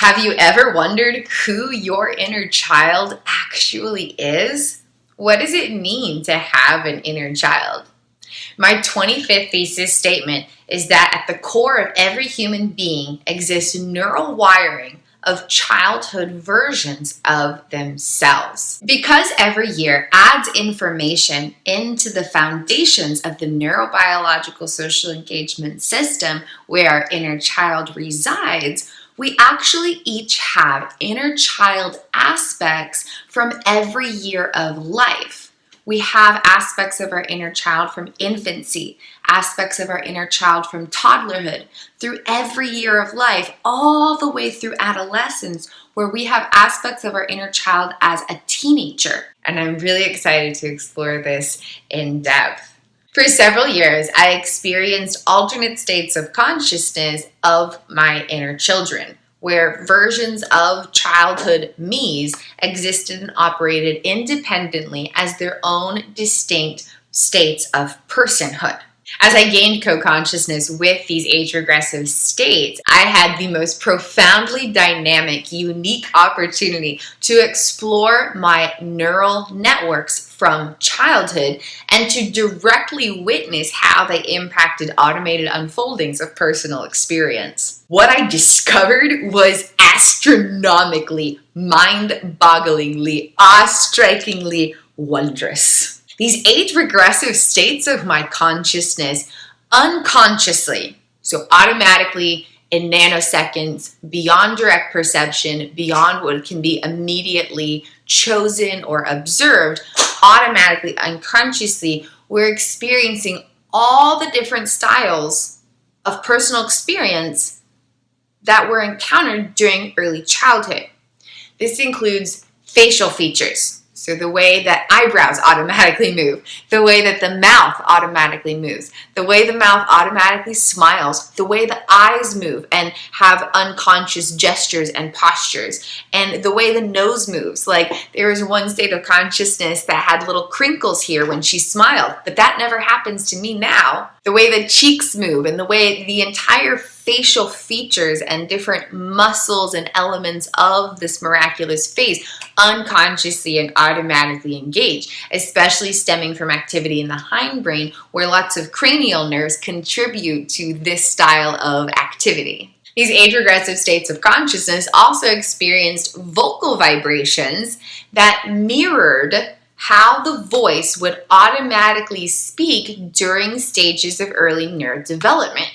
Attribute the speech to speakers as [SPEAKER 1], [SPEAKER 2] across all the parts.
[SPEAKER 1] Have you ever wondered who your inner child actually is? What does it mean to have an inner child? My 25th thesis statement is that at the core of every human being exists neural wiring of childhood versions of themselves. Because every year adds information into the foundations of the neurobiological social engagement system where our inner child resides, we actually each have inner child aspects from every year of life. We have aspects of our inner child from infancy, aspects of our inner child from toddlerhood, through every year of life, all the way through adolescence, where we have aspects of our inner child as a teenager. And I'm really excited to explore this in depth. For several years, I experienced alternate states of consciousness of my inner children, where versions of childhood me's existed and operated independently as their own distinct states of personhood. As I gained co-consciousness with these age-regressive states, I had the most profoundly dynamic, unique opportunity to explore my neural networks from childhood and to directly witness how they impacted automated unfoldings of personal experience. What I discovered was astronomically, mind-bogglingly, awe-strikingly wondrous. These age-regressive states of my consciousness unconsciously, so automatically in nanoseconds, beyond direct perception, beyond what can be immediately chosen or observed, automatically, unconsciously, we're experiencing all the different styles of personal experience that were encountered during early childhood. This includes facial features. So the way that eyebrows automatically move, the way that the mouth automatically moves, the way the mouth automatically smiles, the way the eyes move and have unconscious gestures and postures, and the way the nose moves. Like there was one state of consciousness that had little crinkles here when she smiled, but that never happens to me now. The way the cheeks move and the way the entire facial features and different muscles and elements of this miraculous face unconsciously and automatically engage, especially stemming from activity in the hindbrain where lots of cranial nerves contribute to this style of activity. These age-regressive states of consciousness also experienced vocal vibrations that mirrored how the voice would automatically speak during stages of early neurodevelopment.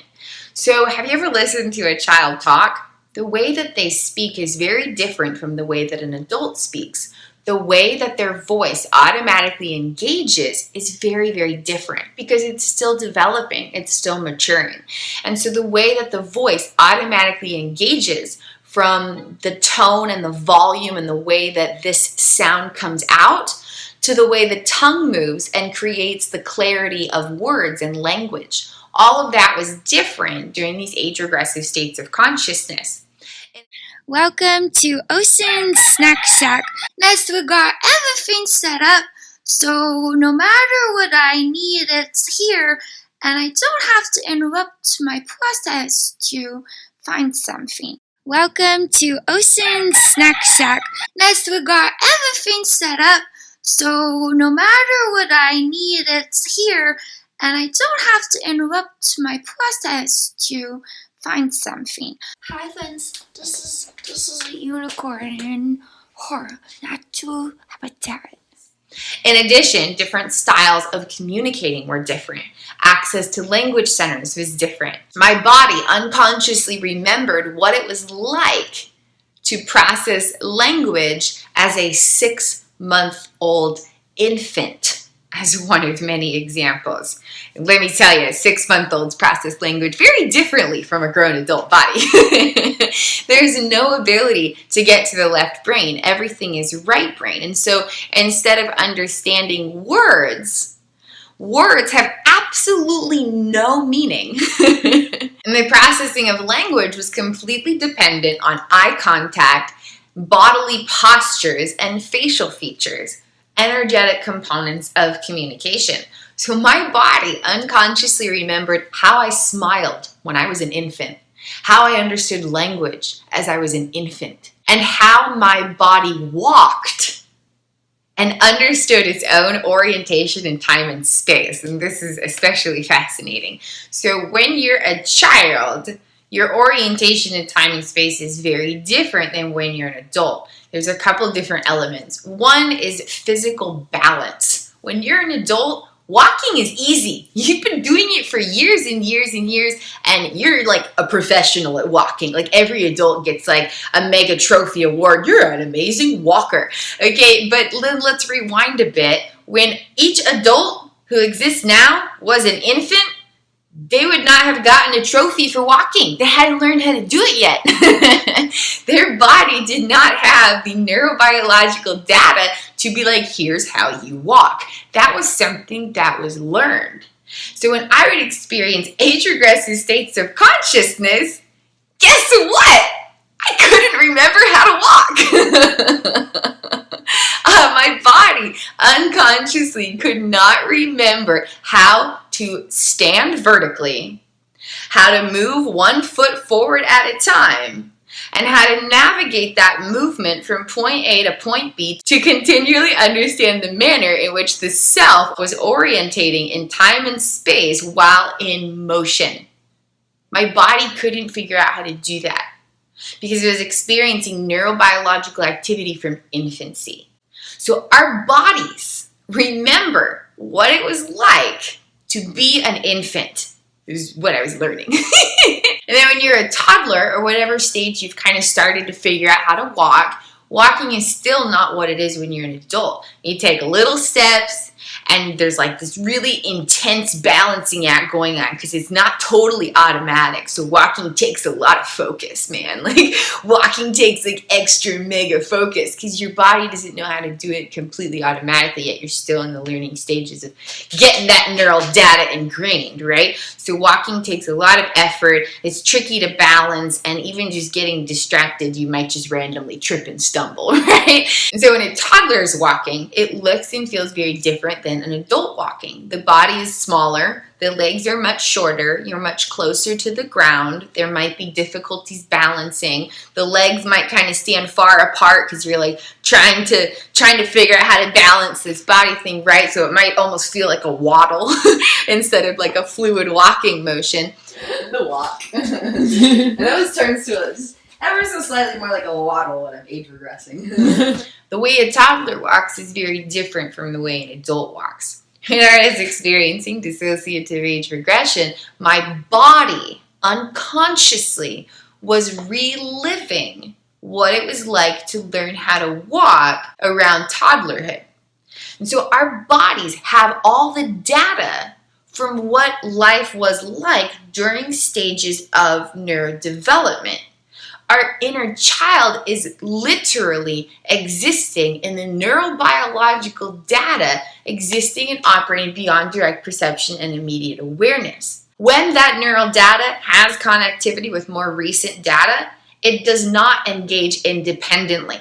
[SPEAKER 1] So have you ever listened to a child talk? The way that they speak is very different from the way that an adult speaks. The way that their voice automatically engages is very, very different because it's still developing, it's still maturing. And so the way that the voice automatically engages from the tone and the volume and the way that this sound comes out to the way the tongue moves and creates the clarity of words and language. All of that was different during these age-regressive states of consciousness.
[SPEAKER 2] Welcome to Ocean's Snack Shack. Next, we got everything set up, so no matter what I need, it's here, and I don't have to interrupt my process to find something. Welcome to Ocean's Snack Shack. Next, we got everything set up, so no matter what I need, it's here, and I don't have to interrupt my process to find something. Hi friends, this is a unicorn in her natural habitat.
[SPEAKER 1] In addition, different styles of communicating were different. Access to language centers was different. My body unconsciously remembered what it was like to process language as a 6-month-old infant, as one of many examples. Let me tell you, 6-month-olds process language very differently from a grown adult body. There's no ability to get to the left brain. Everything is right brain. And so instead of understanding words have absolutely no meaning. And the processing of language was completely dependent on eye contact, bodily postures, and facial features, energetic components of communication. So my body unconsciously remembered how I smiled when I was an infant, how I understood language as I was an infant, and how my body walked and understood its own orientation in time and space. And this is especially fascinating. So when you're a child, your orientation in time and space is very different than when you're an adult. There's a couple different elements. One is physical balance. When you're an adult, walking is easy. You've been doing it for years and years and years, and you're like a professional at walking. Like every adult gets like a mega trophy award. You're an amazing walker. Okay, but let's rewind a bit. When each adult who exists now was an infant, they would not have gotten a trophy for walking. They hadn't learned how to do it yet. Their body did not have the neurobiological data to be like, here's how you walk. That was something that was learned. So when I would experience age-regressive states of consciousness, guess what? I couldn't remember how to walk. My body unconsciously could not remember how to stand vertically, how to move one foot forward at a time, and how to navigate that movement from point A to point B to continually understand the manner in which the self was orientating in time and space while in motion. My body couldn't figure out how to do that because it was experiencing neurobiological activity from infancy. So our bodies remember what it was like to be an infant, is what I was learning. And then when you're a toddler or whatever stage you've kind of started to figure out how to walk, walking is still not what it is when you're an adult. You take little steps, and there's like this really intense balancing act going on because it's not totally automatic. So walking takes a lot of focus, man. Like walking takes like extra mega focus because your body doesn't know how to do it completely automatically yet. You're still in the learning stages of getting that neural data ingrained, right? So walking takes a lot of effort. It's tricky to balance, and even just getting distracted, you might just randomly trip and stumble, right? And so when a toddler is walking, it looks and feels very different than an adult walking. The body is smaller, the legs are much shorter, you're much closer to the ground, there might be difficulties balancing, the legs might kind of stand far apart because you're like trying to figure out how to balance this body thing, right? So it might almost feel like a waddle instead of like a fluid walking motion.
[SPEAKER 3] The walk. It always turns to ever so slightly more like a waddle when I'm age regressing.
[SPEAKER 1] The way a toddler walks is very different from the way an adult walks. When I was experiencing dissociative age regression, my body unconsciously was reliving what it was like to learn how to walk around toddlerhood. And so our bodies have all the data from what life was like during stages of neurodevelopment. Our inner child is literally existing in the neurobiological data existing and operating beyond direct perception and immediate awareness. When that neural data has connectivity with more recent data, it does not engage independently.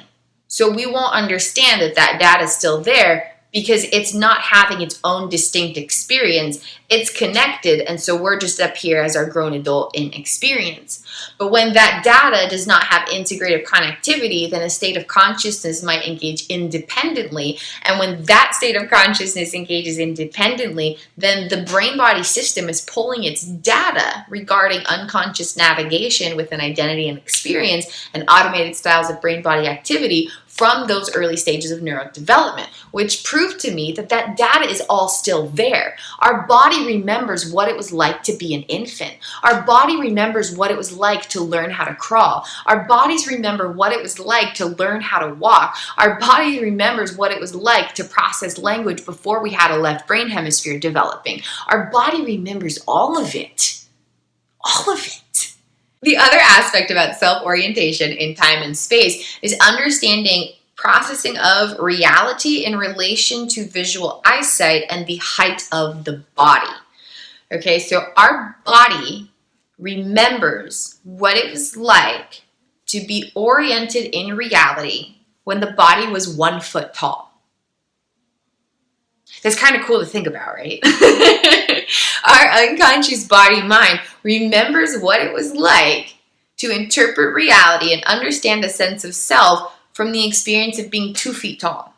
[SPEAKER 1] So we won't understand that data is still there because it's not having its own distinct experience. It's connected, and so we're just up here as our grown adult in experience. But when that data does not have integrative connectivity, then a state of consciousness might engage independently. And when that state of consciousness engages independently, then the brain-body system is pulling its data regarding unconscious navigation with an identity and experience and automated styles of brain-body activity from those early stages of neurodevelopment, which proved to me that data is all still there. Our body remembers what it was like to be an infant. Our body remembers what it was like to learn how to crawl. Our bodies remember what it was like to learn how to walk. Our body remembers what it was like to process language before we had a left brain hemisphere developing. Our body remembers all of it. All of it. The other aspect about self-orientation in time and space is understanding processing of reality in relation to visual eyesight and the height of the body. Okay, so our body remembers what it was like to be oriented in reality when the body was 1 foot tall. That's kind of cool to think about, right? Our unconscious body-mind remembers what it was like to interpret reality and understand a sense of self from the experience of being 2 feet tall.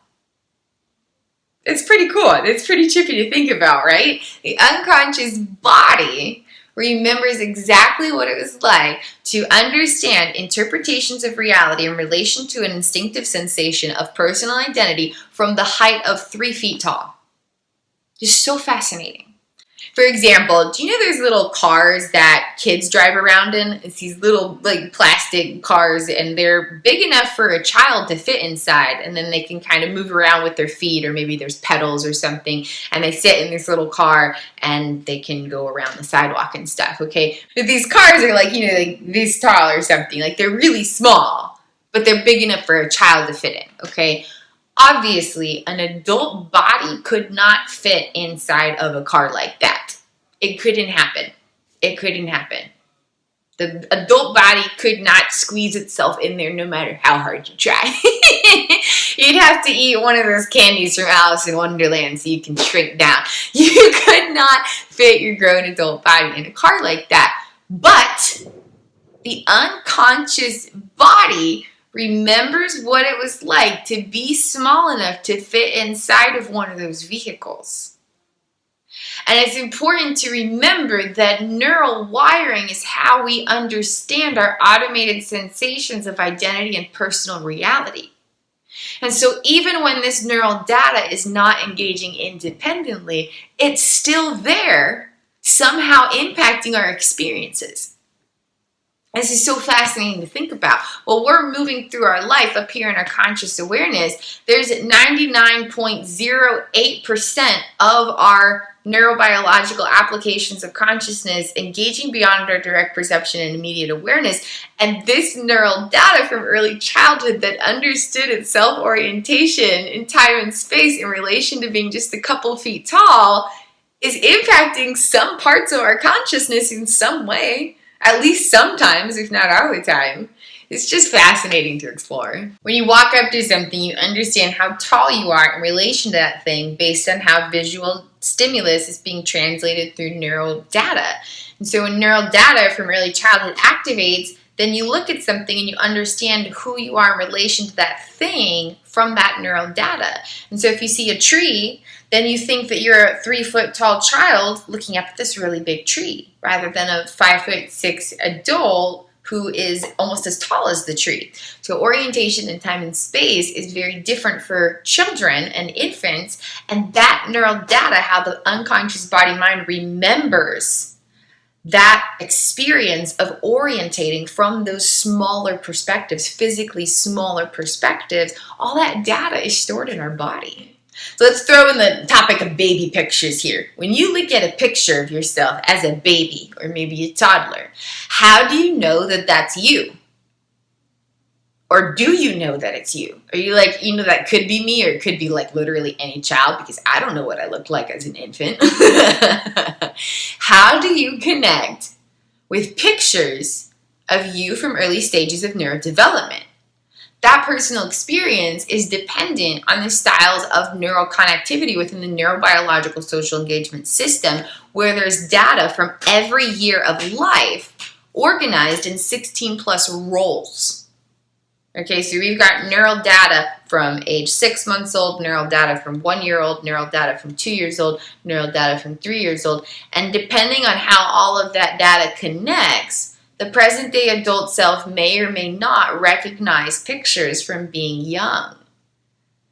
[SPEAKER 1] It's pretty cool. It's pretty trippy to think about, right? The unconscious body remembers exactly what it was like to understand interpretations of reality in relation to an instinctive sensation of personal identity from the height of 3 feet tall. It's so fascinating. For example, do you know there's little cars that kids drive around in? It's these little like plastic cars, and they're big enough for a child to fit inside, and then they can kind of move around with their feet, or maybe there's pedals or something, and they sit in this little car and they can go around the sidewalk and stuff, okay? But these cars are like, like this tall or something. Like they're really small, but they're big enough for a child to fit in, okay? Obviously, an adult body could not fit inside of a car like that. It couldn't happen. It couldn't happen. The adult body could not squeeze itself in there no matter how hard you try. You'd have to eat one of those candies from Alice in Wonderland so you can shrink down. You could not fit your grown adult body in a car like that. But the unconscious body remembers what it was like to be small enough to fit inside of one of those vehicles. And it's important to remember that neural wiring is how we understand our automated sensations of identity and personal reality. And so even when this neural data is not engaging independently, it's still there, somehow impacting our experiences. This is so fascinating to think about. While we're moving through our life up here in our conscious awareness, there's 99.08% of our neurobiological applications of consciousness engaging beyond our direct perception and immediate awareness. And this neural data from early childhood that understood its self-orientation in time and space in relation to being just a couple feet tall is impacting some parts of our consciousness in some way. At least sometimes, if not all the time. It's just fascinating to explore. When you walk up to something, you understand how tall you are in relation to that thing based on how visual stimulus is being translated through neural data. And so when neural data from early childhood activates, then you look at something and you understand who you are in relation to that thing from that neural data. And so if you see a tree, then you think that you're a 3 foot tall child looking up at this really big tree, rather than a 5'6" adult who is almost as tall as the tree. So orientation in time and space is very different for children and infants, and that neural data, how the unconscious body-mind remembers that experience of orientating from those smaller perspectives, physically smaller perspectives, all that data is stored in our body. So let's throw in the topic of baby pictures here. When you look at a picture of yourself as a baby or maybe a toddler, how do you know that that's you? Or do you know that it's you? Are you like, that could be me, or it could be like literally any child, because I don't know what I looked like as an infant. How do you connect with pictures of you from early stages of neurodevelopment? That personal experience is dependent on the styles of neural connectivity within the neurobiological social engagement system, where there's data from every year of life organized in 16 plus roles. Okay, so we've got neural data from age 6 months old, neural data from 1 year old, neural data from 2 years old, neural data from 3 years old. And depending on how all of that data connects, the present-day adult self may or may not recognize pictures from being young.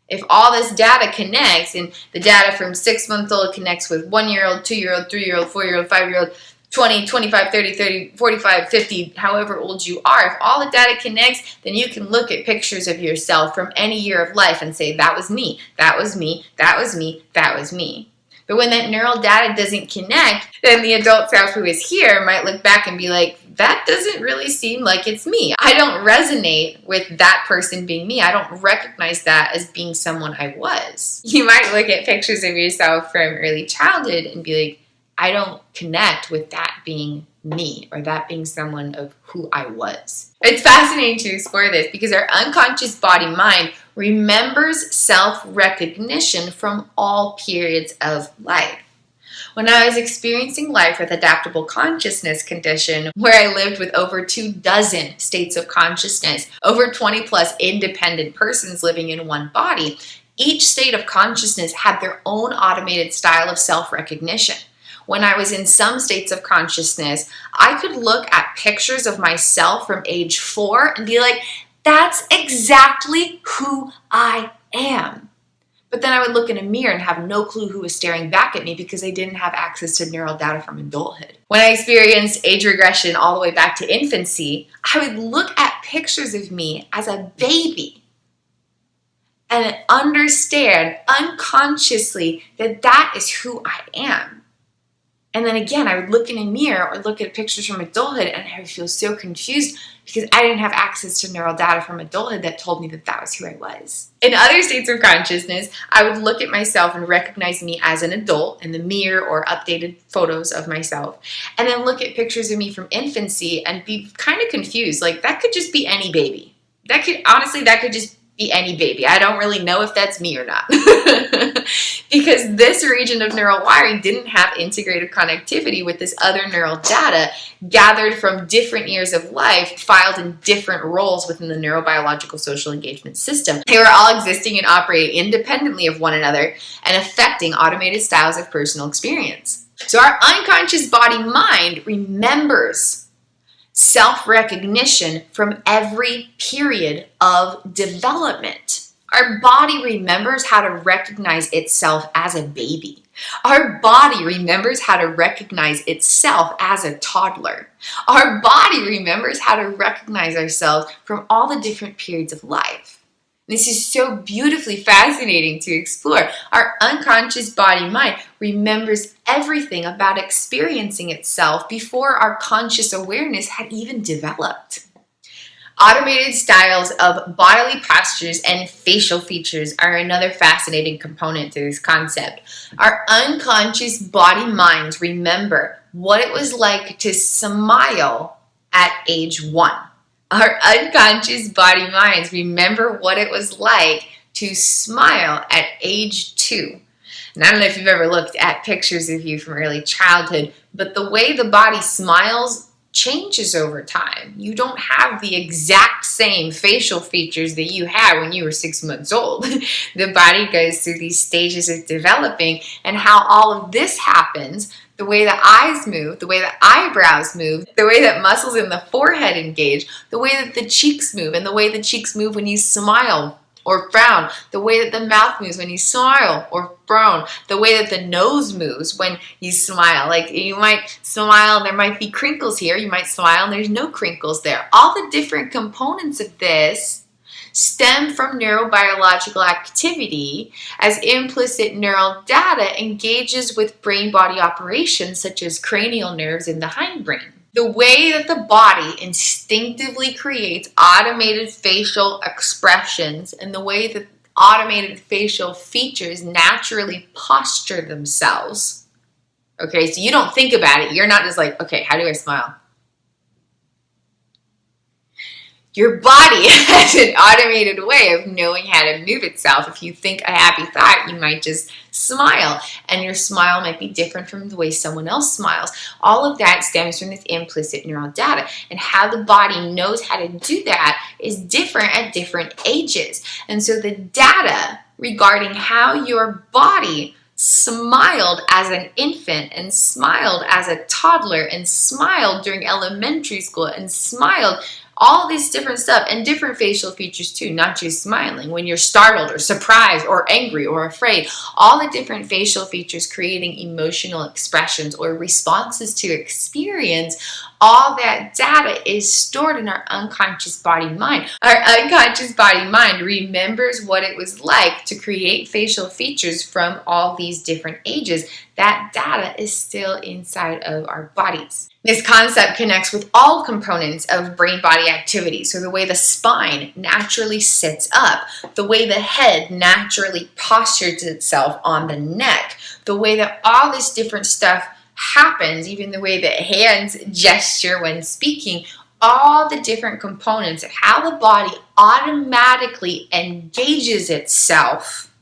[SPEAKER 1] If all this data connects, and the data from 6 months old connects with 1 year old, 2 year old, 3 year old, 4 year old, 5 year old, 20, 25, 30, 45, 50, however old you are, if all the data connects, then you can look at pictures of yourself from any year of life and say, that was me, that was me, that was me, that was me. But when that neural data doesn't connect, then the adult self who is here might look back and be like, that doesn't really seem like it's me. I don't resonate with that person being me. I don't recognize that as being someone I was. You might look at pictures of yourself from early childhood and be like, I don't connect with that being me, or that being someone of who I was. It's fascinating to explore this because our unconscious body-mind remembers self-recognition from all periods of life. When I was experiencing life with adaptable consciousness condition, where I lived with over 24 states of consciousness, over 20 plus independent persons living in one body, each state of consciousness had their own automated style of self-recognition. When I was in some states of consciousness, I could look at pictures of myself from age 4 and be like, that's exactly who I am. But then I would look in a mirror and have no clue who was staring back at me because I didn't have access to neural data from adulthood. When I experienced age regression all the way back to infancy, I would look at pictures of me as a baby and understand unconsciously that that is who I am. And then again, I would look in a mirror or look at pictures from adulthood and I would feel so confused because I didn't have access to neural data from adulthood that told me that that was who I was. In other states of consciousness, I would look at myself and recognize me as an adult in the mirror or updated photos of myself, and then look at pictures of me from infancy and be kind of confused. Like, that could just be any baby. That could just be any baby. I don't really know if that's me or not. Because this region of neural wiring didn't have integrated connectivity with this other neural data gathered from different years of life, filed in different roles within the neurobiological social engagement system. They were all existing and operating independently of one another and affecting automated styles of personal experience. So our unconscious body-mind remembers self-recognition from every period of development. Our body remembers how to recognize itself as a baby. Our body remembers how to recognize itself as a toddler. Our body remembers how to recognize ourselves from all the different periods of life. This is so beautifully fascinating to explore. Our unconscious body-mind remembers everything about experiencing itself before our conscious awareness had even developed. Automated styles of bodily postures and facial features are another fascinating component to this concept. Our unconscious body-minds remember what it was like to smile at age 1. Our unconscious body-minds remember what it was like to smile at age 2. And I don't know if you've ever looked at pictures of you from early childhood, but the way the body smiles changes over time. You don't have the exact same facial features that you had when you were 6 months old. The body goes through these stages of developing, and how all of this happens, the way the eyes move, the way the eyebrows move, the way that muscles in the forehead engage, the way that the cheeks move, and the way the cheeks move when you smile or frown, the way that the mouth moves when you smile or frown, the way that the nose moves when you smile. Like, you might smile and there might be crinkles here. You might smile and there's no crinkles there. All the different components of this stem from neurobiological activity as implicit neural data engages with brain-body operations such as cranial nerves in the hindbrain. The way that the body instinctively creates automated facial expressions and the way that automated facial features naturally posture themselves. Okay, so you don't think about it. You're not just like, okay, how do I smile? Your body has an automated way of knowing how to move itself. If you think a happy thought, you might just smile, and your smile might be different from the way someone else smiles. All of that stems from this implicit neural data, and how the body knows how to do that is different at different ages. And so the data regarding how your body smiled as an infant and smiled as a toddler and smiled during elementary school and smiled all this different stuff, and different facial features too, not just smiling. When you're startled or surprised or angry or afraid, all the different facial features creating emotional expressions or responses to experience, all that data is stored in our unconscious body-mind. Our unconscious body-mind remembers what it was like to create facial features from all these different ages. That data is still inside of our bodies. This concept connects with all components of brain-body activity. So the way the spine naturally sits up, the way the head naturally postures itself on the neck, the way that all this different stuff happens, even the way that hands gesture when speaking, all the different components of how the body automatically engages itself,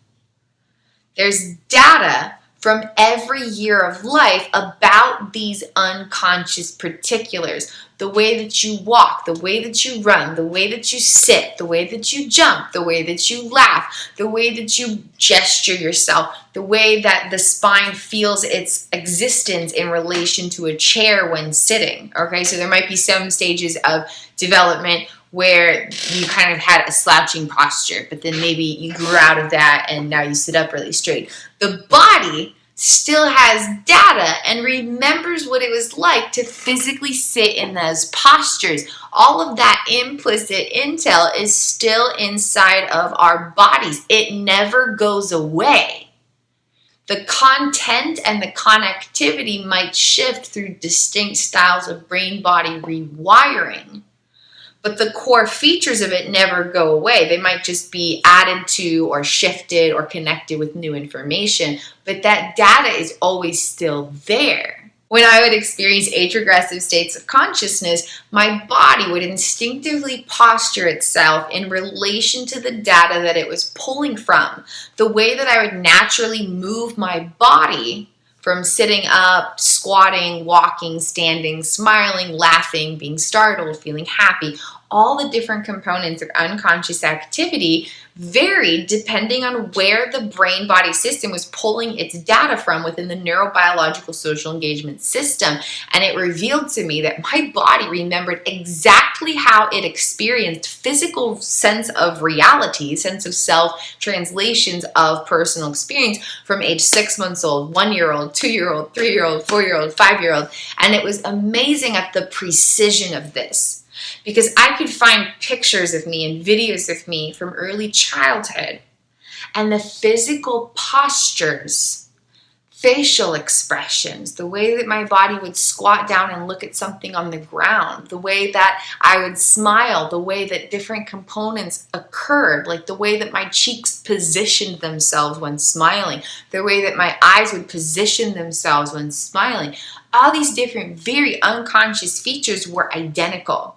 [SPEAKER 1] there's data from every year of life about these unconscious particulars. The way that you walk, the way that you run, the way that you sit, the way that you jump, the way that you laugh, the way that you gesture yourself, the way that the spine feels its existence in relation to a chair when sitting. Okay, so there might be some stages of development where you kind of had a slouching posture, but then maybe you grew out of that and now you sit up really straight. The body still has data and remembers what it was like to physically sit in those postures. All of that implicit intel is still inside of our bodies. It never goes away. The content and the connectivity might shift through distinct styles of brain-body rewiring, but the core features of it never go away. They might just be added to or shifted or connected with new information, but that data is always still there. When I would experience age-regressive states of consciousness, my body would instinctively posture itself in relation to the data that it was pulling from. The way that I would naturally move my body from sitting up, squatting, walking, standing, smiling, laughing, being startled, feeling happy, all the different components of unconscious activity varied depending on where the brain-body system was pulling its data from within the neurobiological social engagement system. And it revealed to me that my body remembered exactly how it experienced physical sense of reality, sense of self, translations of personal experience from age 6 months old, 1-year-old, 2-year-old, 3-year-old, 4-year-old, 5-year-old. And it was amazing at the precision of this, because I could find pictures of me and videos of me from early childhood, and the physical postures, facial expressions, the way that my body would squat down and look at something on the ground, the way that I would smile, the way that different components occurred, like the way that my cheeks positioned themselves when smiling, the way that my eyes would position themselves when smiling. All these different, very unconscious features were identical.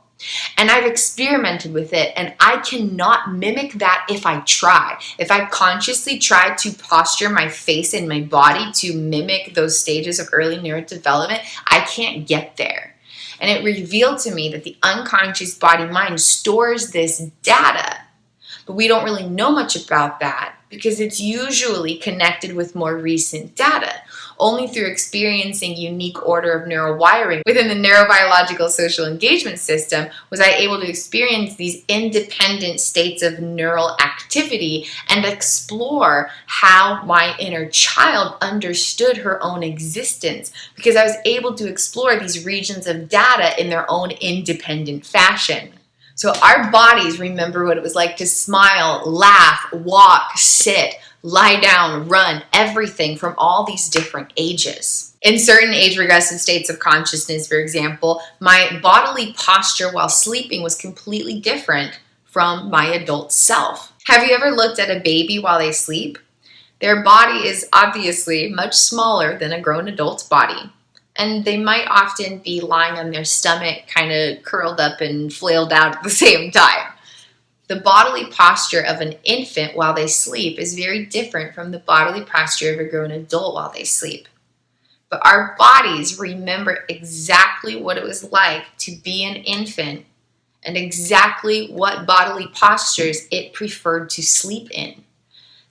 [SPEAKER 1] And I've experimented with it, and I cannot mimic that if I try. If I consciously try to posture my face and my body to mimic those stages of early neurodevelopment, I can't get there. And it revealed to me that the unconscious body-mind stores this data, but we don't really know much about that because it's usually connected with more recent data. Only through experiencing unique order of neural wiring within the neurobiological social engagement system was I able to experience these independent states of neural activity and explore how my inner child understood her own existence, because I was able to explore these regions of data in their own independent fashion. So our bodies remember what it was like to smile, laugh, walk, sit, lie down, run, everything from all these different ages. In certain age-regressive states of consciousness, for example, my bodily posture while sleeping was completely different from my adult self. Have you ever looked at a baby while they sleep? Their body is obviously much smaller than a grown adult's body. And they might often be lying on their stomach, kind of curled up and flailed out at the same time. The bodily posture of an infant while they sleep is very different from the bodily posture of a grown adult while they sleep. But our bodies remember exactly what it was like to be an infant and exactly what bodily postures it preferred to sleep in.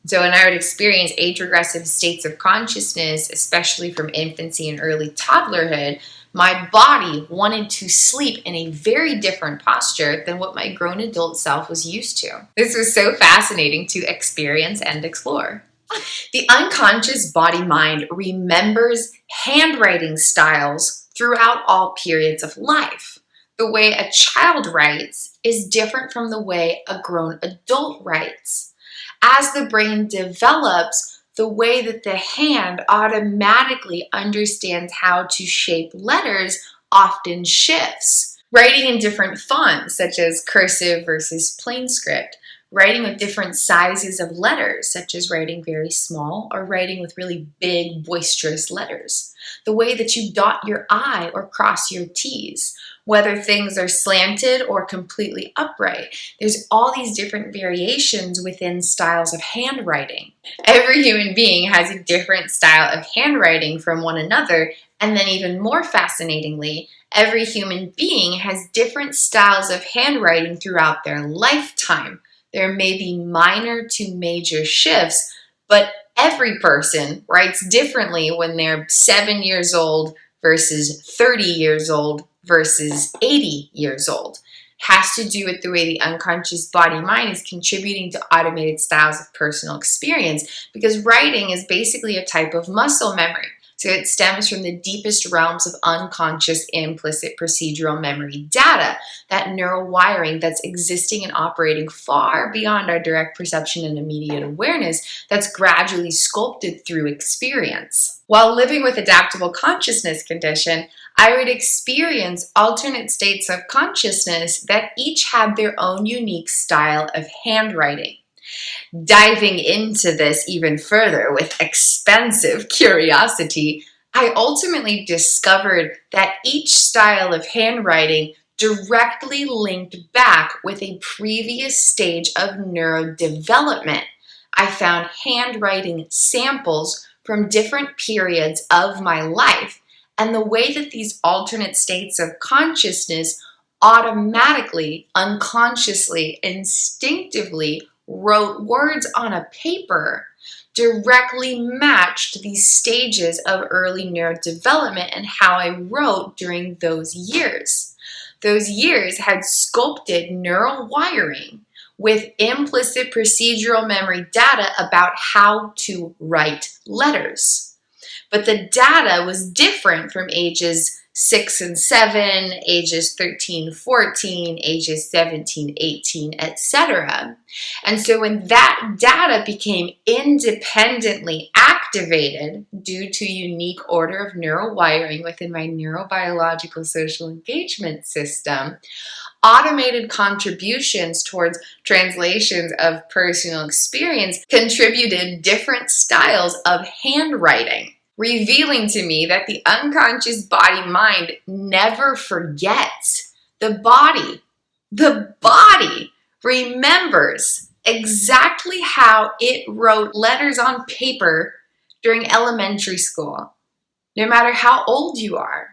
[SPEAKER 1] So when I would experience age-regressive states of consciousness, especially from infancy and early toddlerhood, my body wanted to sleep in a very different posture than what my grown adult self was used to. This was so fascinating to experience and explore. The unconscious body-mind remembers handwriting styles throughout all periods of life. The way a child writes is different from the way a grown adult writes. As the brain develops, the way that the hand automatically understands how to shape letters often shifts. Writing in different fonts, such as cursive versus plain script, writing with different sizes of letters, such as writing very small or writing with really big, boisterous letters. The way that you dot your I or cross your T's, whether things are slanted or completely upright. There's all these different variations within styles of handwriting. Every human being has a different style of handwriting from one another, and then even more fascinatingly, every human being has different styles of handwriting throughout their lifetime. There may be minor to major shifts, but every person writes differently when they're 7 years old versus 30 years old versus 80 years old. Has to do with the way the unconscious body-mind is contributing to automated styles of personal experience, because writing is basically a type of muscle memory. So it stems from the deepest realms of unconscious implicit procedural memory data, that neural wiring that's existing and operating far beyond our direct perception and immediate awareness, that's gradually sculpted through experience. While living with adaptable consciousness condition, I would experience alternate states of consciousness that each had their own unique style of handwriting. Diving into this even further with expensive curiosity, I ultimately discovered that each style of handwriting directly linked back with a previous stage of neurodevelopment. I found handwriting samples from different periods of my life, and the way that these alternate states of consciousness automatically, unconsciously, instinctively wrote words on a paper directly matched these stages of early neurodevelopment and how I wrote during those years. Those years had sculpted neural wiring with implicit procedural memory data about how to write letters. But the data was different from ages 6 and 7, ages 13, 14, ages 17, 18, etc. And so when that data became independently activated due to unique order of neural wiring within my neurobiological social engagement system, automated contributions towards translations of personal experience contributed different styles of handwriting, revealing to me that the unconscious body-mind never forgets. The body remembers exactly how it wrote letters on paper during elementary school, no matter how old you are.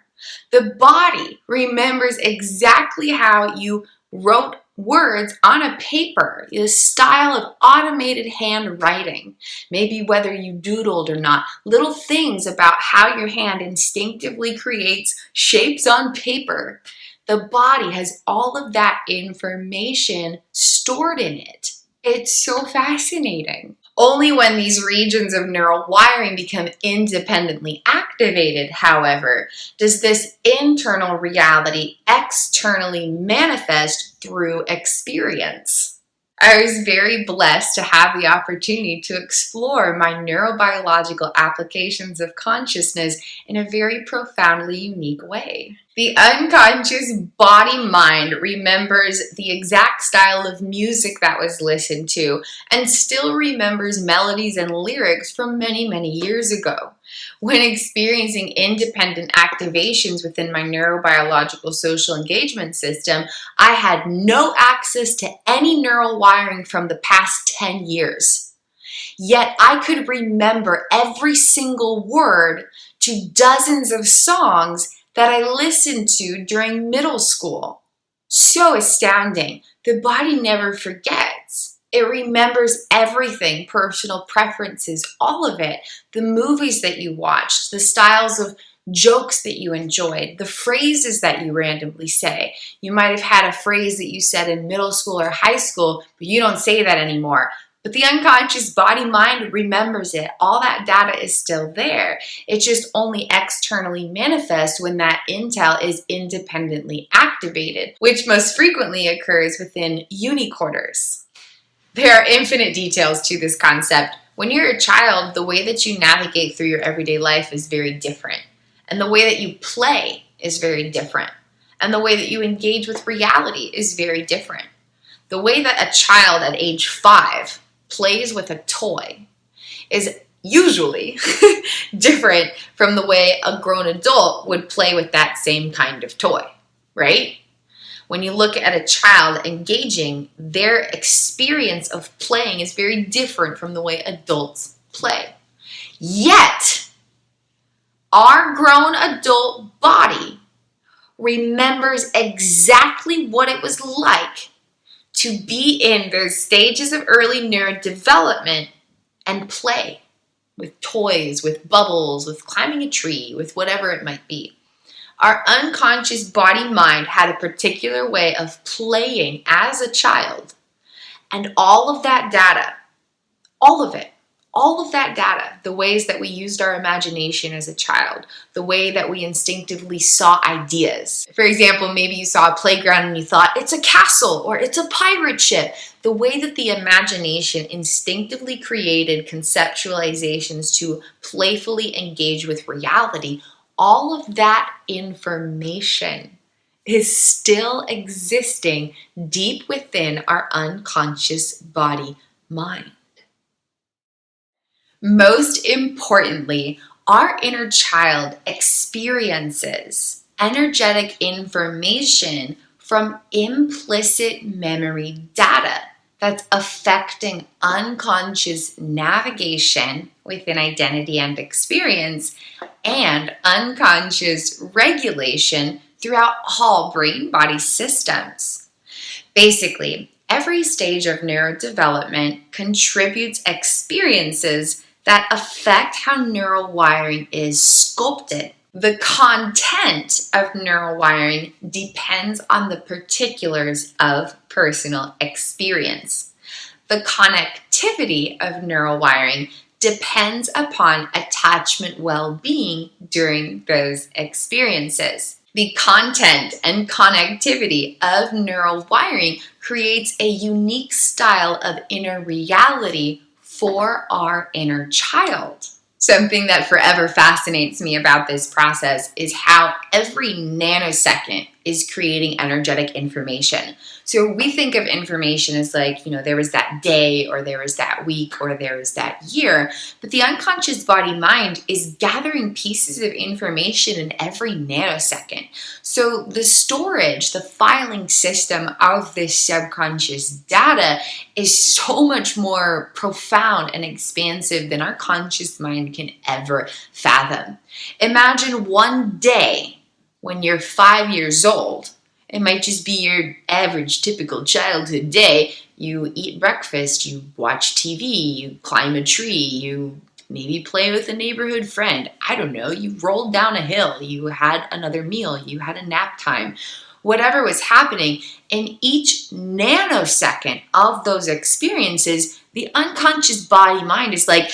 [SPEAKER 1] The body remembers exactly how you wrote words on a paper, the style of automated handwriting, maybe whether you doodled or not, little things about how your hand instinctively creates shapes on paper. The body has all of that information stored in it. It's so fascinating. Only when these regions of neural wiring become independently activated, however, does this internal reality externally manifest through experience. I was very blessed to have the opportunity to explore my neurobiological applications of consciousness in a very profoundly unique way. The unconscious body-mind remembers the exact style of music that was listened to and still remembers melodies and lyrics from many, many years ago. When experiencing independent activations within my neurobiological social engagement system, I had no access to any neural wiring from the past 10 years. Yet I could remember every single word to dozens of songs that I listened to during middle school. So astounding. The body never forgets. It remembers everything, personal preferences, all of it. The movies that you watched, the styles of jokes that you enjoyed, the phrases that you randomly say. You might have had a phrase that you said in middle school or high school, but you don't say that anymore. But the unconscious body-mind remembers it. All that data is still there. It just only externally manifests when that intel is independently activated, which most frequently occurs within unicorners. There are infinite details to this concept. When you're a child, the way that you navigate through your everyday life is very different. And the way that you play is very different. And the way that you engage with reality is very different. The way that a child at age 5 plays with a toy is usually different from the way a grown adult would play with that same kind of toy, right? When you look at a child engaging, their experience of playing is very different from the way adults play. Yet, our grown adult body remembers exactly what it was like to be in those stages of early neurodevelopment and play with toys, with bubbles, with climbing a tree, with whatever it might be. Our unconscious body-mind had a particular way of playing as a child, and all of that data, all of that data, the ways that we used our imagination as a child, the way that we instinctively saw ideas. For example, maybe you saw a playground and you thought, it's a castle or it's a pirate ship. The way that the imagination instinctively created conceptualizations to playfully engage with reality, all of that information is still existing deep within our unconscious body-mind. Most importantly, our inner child experiences energetic information from implicit memory data that's affecting unconscious navigation within identity and experience and unconscious regulation throughout all brain-body systems. Basically, every stage of neurodevelopment contributes experiences that affect how neural wiring is sculpted. The content of neural wiring depends on the particulars of personal experience. The connectivity of neural wiring depends upon attachment well-being during those experiences. The content and connectivity of neural wiring creates a unique style of inner reality for our inner child. Something that forever fascinates me about this process is how every nanosecond is creating energetic information. So we think of information as like, there was that day, or there was that week, or there was that year, but the unconscious body-mind is gathering pieces of information in every nanosecond. So the storage, the filing system of this subconscious data is so much more profound and expansive than our conscious mind can ever fathom. Imagine one day when you're 5 years old. It might just be your average, typical childhood day. You eat breakfast, you watch TV, you climb a tree, you maybe play with a neighborhood friend. I don't know, you rolled down a hill, you had another meal, you had a nap time. Whatever was happening, in each nanosecond of those experiences, the unconscious body-mind is like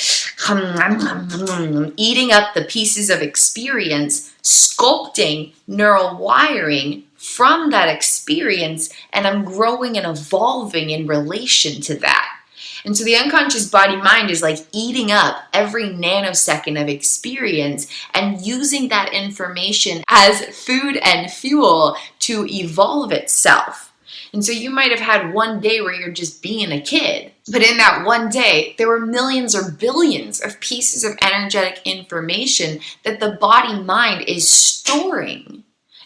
[SPEAKER 1] eating up the pieces of experience, sculpting neural wiring from that experience, and I'm growing and evolving in relation to that. And so the unconscious body-mind is like eating up every nanosecond of experience and using that information as food and fuel to evolve itself. And so you might have had one day where you're just being a kid, but in that one day, there were millions or billions of pieces of energetic information that the body-mind is storing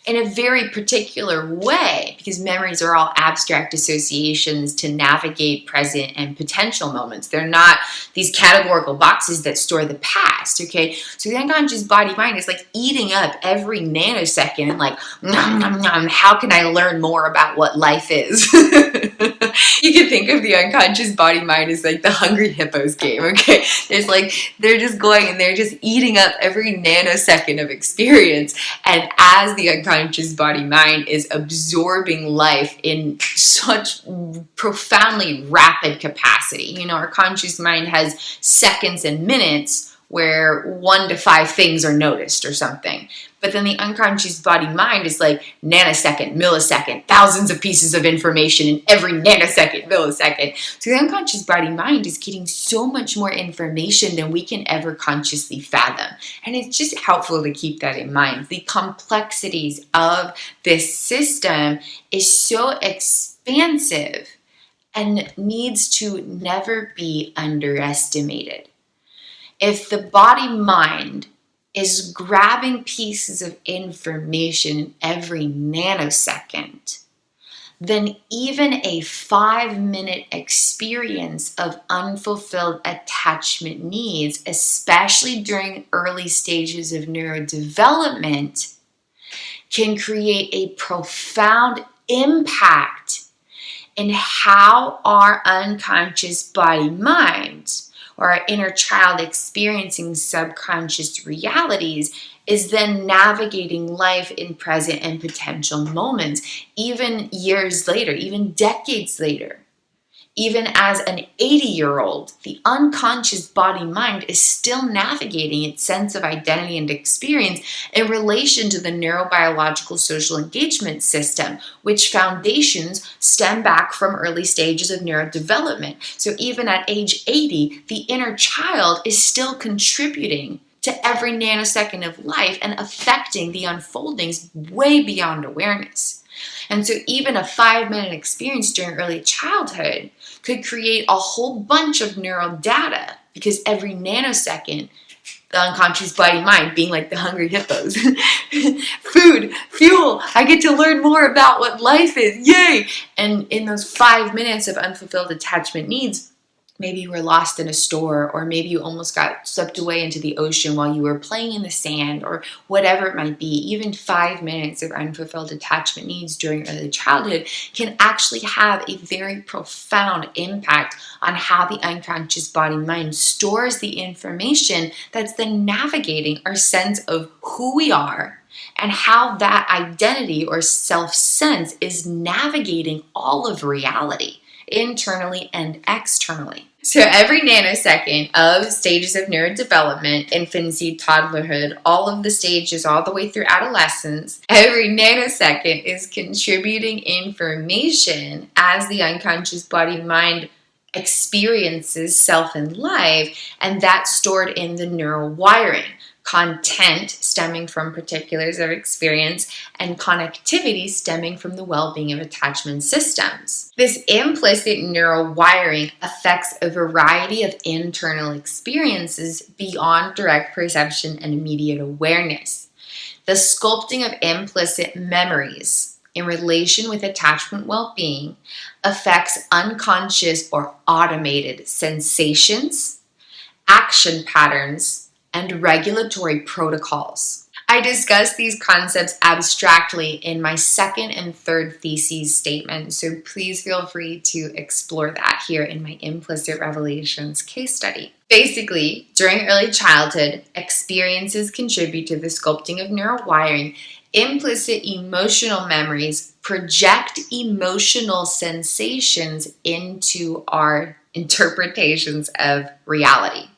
[SPEAKER 1] in a very particular way, because memories are all abstract associations to navigate present and potential moments. They're not these categorical boxes that store the past, okay? So the unconscious body-mind is like eating up every nanosecond and like, nom, nom, nom, how can I learn more about what life is? You can think of the unconscious body-mind as like the Hungry Hippos game, okay? They're just going and they're just eating up every nanosecond of experience. And as the unconscious body-mind is absorbing life in such profoundly rapid capacity. Our conscious mind has seconds and minutes where 1 to 5 things are noticed or something. But then the unconscious body-mind is like nanosecond, millisecond, thousands of pieces of information in every nanosecond, millisecond. So the unconscious body-mind is getting so much more information than we can ever consciously fathom. And it's just helpful to keep that in mind. The complexities of this system is so expansive and needs to never be underestimated. If the body-mind is grabbing pieces of information every nanosecond, then even a 5-minute experience of unfulfilled attachment needs, especially during early stages of neurodevelopment, can create a profound impact in how our unconscious body-mind, or our inner child experiencing subconscious realities, is then navigating life in present and potential moments, even years later, even decades later. Even as an 80-year-old, the unconscious body-mind is still navigating its sense of identity and experience in relation to the neurobiological social engagement system, which foundations stem back from early stages of neurodevelopment. So even at age 80, the inner child is still contributing to every nanosecond of life and affecting the unfoldings way beyond awareness. And so even a 5-minute experience during early childhood could create a whole bunch of neural data, because every nanosecond, the unconscious body-mind being like the hungry hippos. Food, fuel, I get to learn more about what life is, yay! And in those 5 minutes of unfulfilled attachment needs, maybe you were lost in a store, or maybe you almost got swept away into the ocean while you were playing in the sand, or whatever it might be. Even 5 minutes of unfulfilled attachment needs during early childhood can actually have a very profound impact on how the unconscious body-mind stores the information that's then navigating our sense of who we are, and how that identity or self-sense is navigating all of reality, internally and externally. So every nanosecond of stages of neurodevelopment, infancy, toddlerhood, all of the stages all the way through adolescence, every nanosecond is contributing information as the unconscious body-mind experiences self and life, and that's stored in the neural wiring. Content stemming from particulars of experience, and connectivity stemming from the well-being of attachment systems. This implicit neural wiring affects a variety of internal experiences beyond direct perception and immediate awareness. The sculpting of implicit memories in relation with attachment well-being affects unconscious or automated sensations, action patterns, and regulatory protocols. I discuss these concepts abstractly in my second and third thesis statement, so please feel free to explore that here in my Implicit Revelations case study. Basically, during early childhood, experiences contribute to the sculpting of neural wiring. Implicit emotional memories project emotional sensations into our interpretations of reality.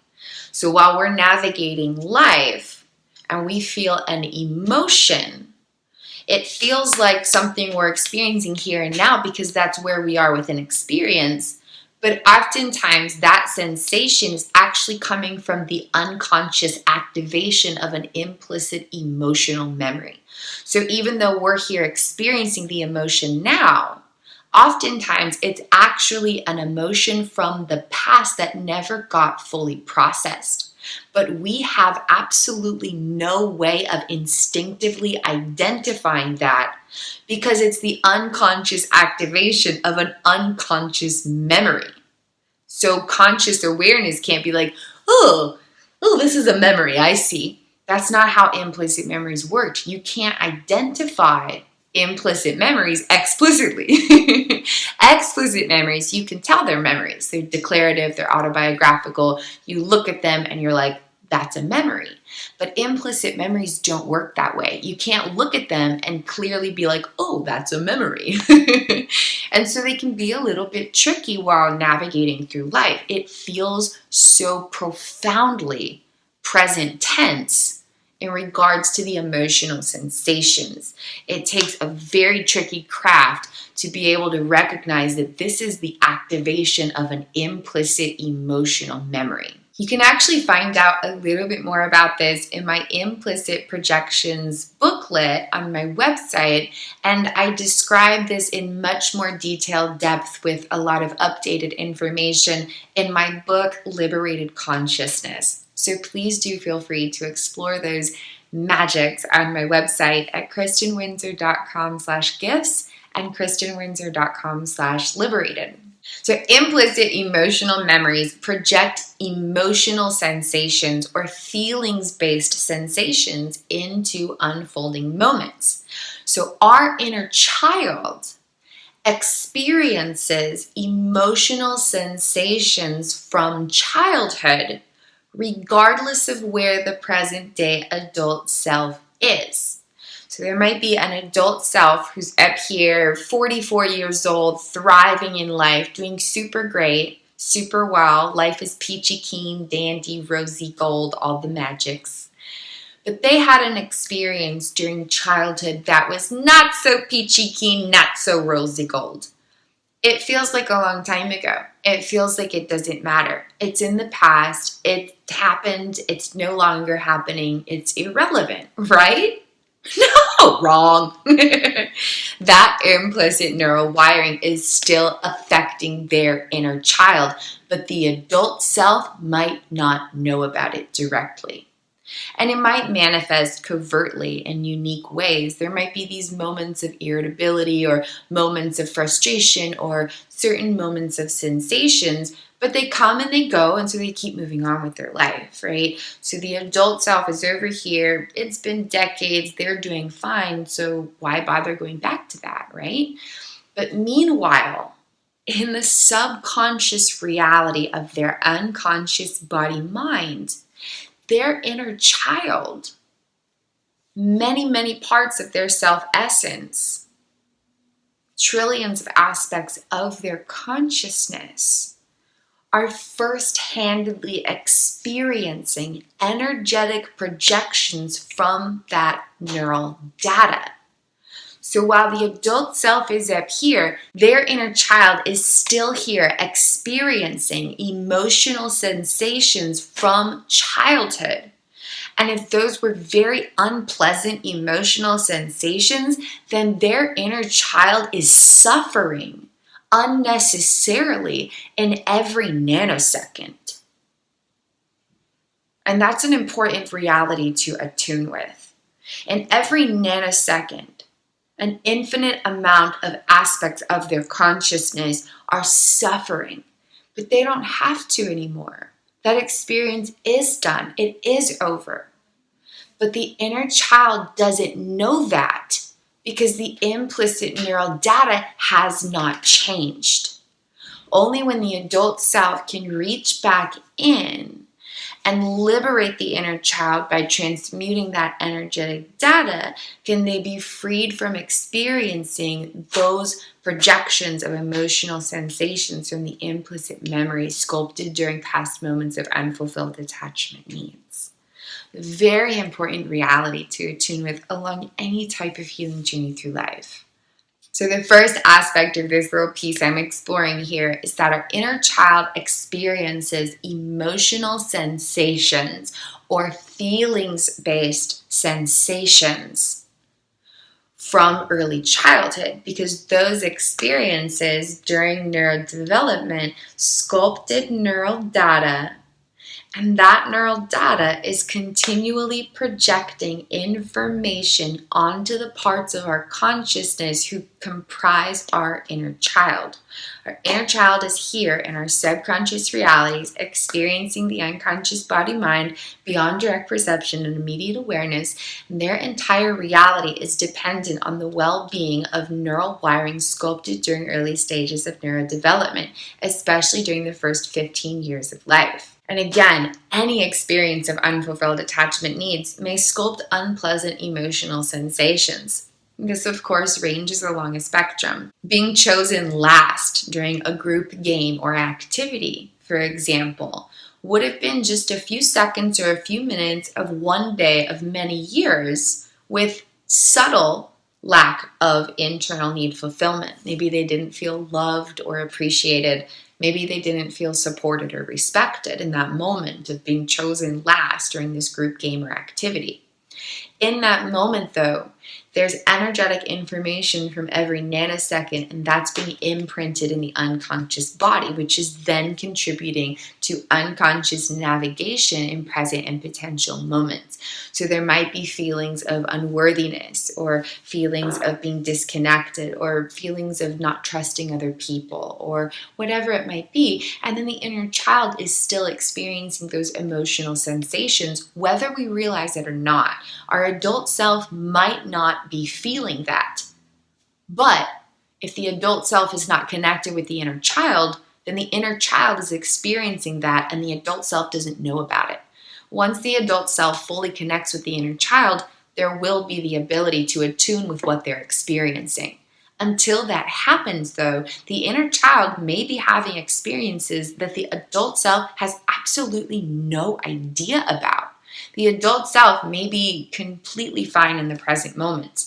[SPEAKER 1] So while we're navigating life and we feel an emotion, it feels like something we're experiencing here and now because that's where we are with an experience. But oftentimes that sensation is actually coming from the unconscious activation of an implicit emotional memory. So even though we're here experiencing the emotion now, oftentimes it's actually an emotion from the past that never got fully processed. But we have absolutely no way of instinctively identifying that because it's the unconscious activation of an unconscious memory. So conscious awareness can't be like, oh, this is a memory, I see. That's not how implicit memories work. You can't identify implicit memories explicitly. Explicit memories, you can tell they're memories. They're declarative, they're autobiographical. You look at them and you're like, that's a memory. But implicit memories don't work that way. You can't look at them and clearly be like, oh, that's a memory. And so they can be a little bit tricky while navigating through life. It feels so profoundly present tense in regards to the emotional sensations. It takes a very tricky craft to be able to recognize that this is the activation of an implicit emotional memory. You can actually find out a little bit more about this in my Implicit Projections booklet booklet on my website, and I describe this in much more detailed depth with a lot of updated information in my book, Liberated Consciousness. So please do feel free to explore those magics on my website at kristinwindsor.com/gifts and kristinwindsor.com/liberated. So implicit emotional memories project emotional sensations or feelings-based sensations into unfolding moments. So our inner child experiences emotional sensations from childhood regardless of where the present day adult self is. So there might be an adult self who's up here, 44 years old, thriving in life, doing super great, super well. Life is peachy keen, dandy, rosy gold, all the magics. But they had an experience during childhood that was not so peachy keen, not so rosy gold. It feels like a long time ago. It feels like it doesn't matter. It's in the past. It happened. It's no longer happening. It's irrelevant, right? No, wrong. That implicit neural wiring is still affecting their inner child, but the adult self might not know about it directly. And it might manifest covertly in unique ways. There might be these moments of irritability or moments of frustration or certain moments of sensations, but they come and they go, and so they keep moving on with their life, right? So the adult self is over here. It's been decades. They're doing fine, so why bother going back to that, right? But meanwhile, in the subconscious reality of their unconscious body-mind, their inner child, many parts of their self-essence, trillions of aspects of their consciousness are first-handedly experiencing energetic projections from that neural data. So while the adult self is up here, their inner child is still here experiencing emotional sensations from childhood. And if those were very unpleasant emotional sensations, then their inner child is suffering unnecessarily in every nanosecond. And that's an important reality to attune with. In every nanosecond, an infinite amount of aspects of their consciousness are suffering, but they don't have to anymore. That experience is done. It is over. But the inner child doesn't know that because the implicit neural data has not changed. Only when the adult self can reach back in and liberate the inner child by transmuting that energetic data, can they be freed from experiencing those projections of emotional sensations from the implicit memory sculpted during past moments of unfulfilled attachment needs. Very important reality to attune with along any type of healing journey through life. So the first aspect of this little piece I'm exploring here is that our inner child experiences emotional sensations or feelings-based sensations from early childhood, because those experiences during neurodevelopment sculpted neural data. And that neural data is continually projecting information onto the parts of our consciousness who comprise our inner child. Our inner child is here in our subconscious realities, experiencing the unconscious body-mind beyond direct perception and immediate awareness, and their entire reality is dependent on the well-being of neural wiring sculpted during early stages of neurodevelopment, especially during the first 15 years of life. And again, any experience of unfulfilled attachment needs may sculpt unpleasant emotional sensations. This, of course, ranges along a spectrum. Being chosen last during a group game or activity, for example, would have been just a few seconds or a few minutes of one day of many years with subtle lack of internal need fulfillment. Maybe they didn't feel loved or appreciated. Maybe they didn't feel supported or respected in that moment of being chosen last during this group game or activity. In that moment, though, there's energetic information from every nanosecond, and that's being imprinted in the unconscious body, which is then contributing to unconscious navigation in present and potential moments. So there might be feelings of unworthiness, or feelings of being disconnected, or feelings of not trusting other people, or whatever it might be. And then the inner child is still experiencing those emotional sensations, whether we realize it or not. Our adult self might not be feeling that. But if the adult self is not connected with the inner child, then the inner child is experiencing that and the adult self doesn't know about it. Once the adult self fully connects with the inner child, there will be the ability to attune with what they're experiencing. Until that happens, though, the inner child may be having experiences that the adult self has absolutely no idea about. The adult self may be completely fine in the present moment.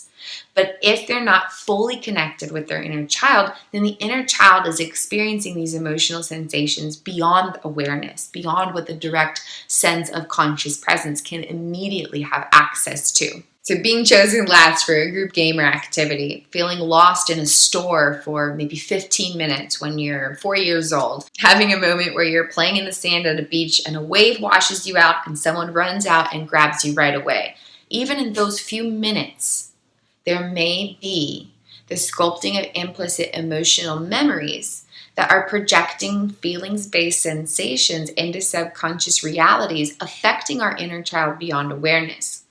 [SPEAKER 1] But if they're not fully connected with their inner child, then the inner child is experiencing these emotional sensations beyond awareness, beyond what the direct sense of conscious presence can immediately have access to. So being chosen last for a group game or activity, feeling lost in a store for maybe 15 minutes when you're 4 years old, having a moment where you're playing in the sand at a beach and a wave washes you out and someone runs out and grabs you right away. Even in those few minutes, there may be the sculpting of implicit emotional memories that are projecting feelings-based sensations into subconscious realities, affecting our inner child beyond awareness.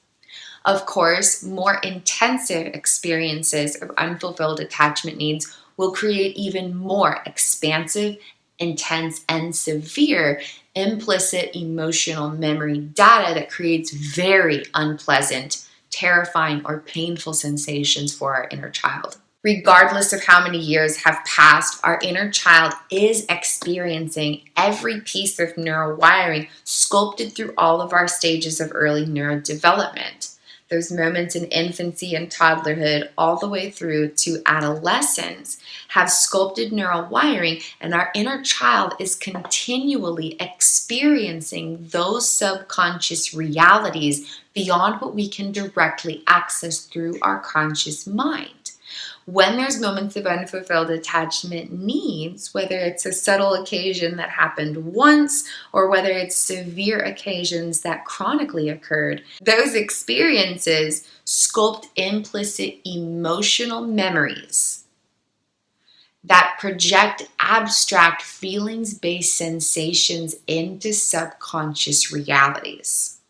[SPEAKER 1] Of course, more intensive experiences of unfulfilled attachment needs will create even more expansive, intense, and severe implicit emotional memory data that creates very unpleasant, terrifying, or painful sensations for our inner child. Regardless of how many years have passed, our inner child is experiencing every piece of neurowiring sculpted through all of our stages of early neurodevelopment. Those moments in infancy and toddlerhood all the way through to adolescence have sculpted neural wiring, and our inner child is continually experiencing those subconscious realities beyond what we can directly access through our conscious mind. When there's moments of unfulfilled attachment needs, whether it's a subtle occasion that happened once or whether it's severe occasions that chronically occurred, those experiences sculpt implicit emotional memories that project abstract feelings-based sensations into subconscious realities.